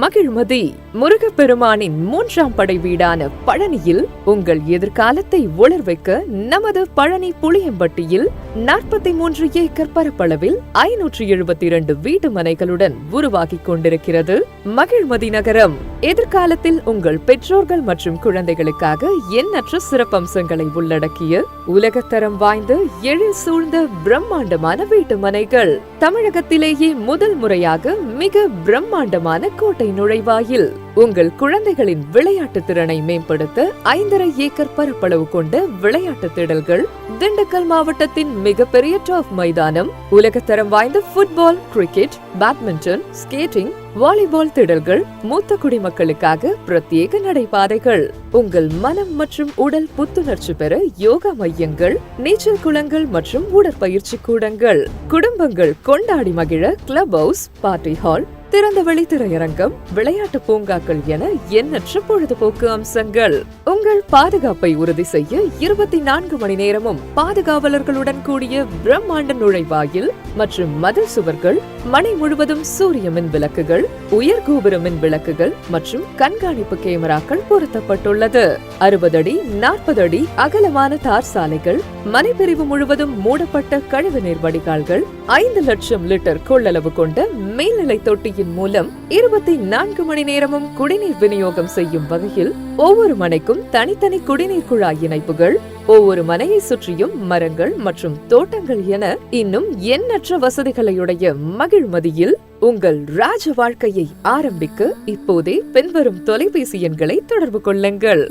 மகிழ்மதி முருகப்பெருமானின் 3ஆம் படை வீடான பழனியில் உங்கள் எதிர்காலத்தை உலர்வைக்க நமது பழனி புளியம்பட்டியில் 43 ஏக்கர் பரப்பளவில் 572 வீட்டு மனைகளுடன் உருவாகிக் கொண்டிருக்கிறது மகிழ்மதி நகரம். எதிர்காலத்தில் உங்கள் பெற்றோர்கள் மற்றும் குழந்தைகளுக்காக எண்ணற்ற சிறப்பம்சங்களை உள்ளடக்கிய உலகத்தரம் வாய்ந்த எழில் சூழ்ந்த பிரம்மாண்டமான வீட்டு மனைகள். தமிழகத்திலேயே முதல் முறையாக மிக பிரம்மாண்டமான கோட்டை நுழைவாயில் உங்கள் குழந்தைகளின் விளையாட்டு திறனை மேம்படுத்த 5.5 ஏக்கர் பரப்பளவு கொண்ட விளையாட்டு திடல்கள், திண்டுக்கல் மாவட்டத்தின் மிகப்பெரிய டர்ஃப் மைதானம், உலகத்தரம் வாய்ந்த football, cricket, badminton, skating, volleyball திடல்கள், மூத்த குடிமக்களுக்காக பிரத்யேக நடைபாதைகள், உங்கள் மனம் மற்றும் உடல் புத்துணர்ச்சி பெற யோகா மையங்கள், நீச்சல் குளங்கள் மற்றும் உடற்பயிற்சி கூடங்கள், குடும்பங்கள் கொண்டாடி மகிழ கிளப் ஹவுஸ், பார்ட்டி ஹால், திறந்தவெளி திரையரங்கம், விளையாட்டு பூங்காக்கள் என எண்ணற்ற பொழுதுபோக்கு அம்சங்கள். உங்கள் பாதுகாப்பை உறுதி செய்ய 24 மணி நேரமும் பாதுகாவலர்களுடன் கூடிய பிரம்மாண்ட நுழைவாயில் மற்றும் மதில் சுவர்கள், மனை முழுவதும் சூரிய மின் விளக்குகள், உயர் கோபுர மின் விளக்குகள் மற்றும் கண்காணிப்பு கேமராக்கள் பொருத்தப்பட்டுள்ளது. 60 அடி 40 அடி அகலமான தார் சாலைகள், மனைப்பிரிவு முழுவதும் மூடப்பட்ட கழிவுநீர் வடிகால்கள், 5 லட்சம் லிட்டர் கொள்ளளவு கொண்ட மேல்நிலை தொட்டியின் மூலம் 24 மணி நேரமும் குடிநீர் விநியோகம் செய்யும் வகையில் ஒவ்வொரு மனைக்கும் தனித்தனி குடிநீர் குழாய் இணைப்புகள், ஒவ்வொரு மனையை சுற்றியும் மரங்கள் மற்றும் தோட்டங்கள் என இன்னும் எண்ணற்ற வசதிகளையுடைய மகிழ்மதியில் உங்கள் ராஜ வாழ்க்கையை ஆரம்பிக்க இப்போதே பின்வரும் தொலைபேசி எண்களை தொடர்பு கொள்ளுங்கள்.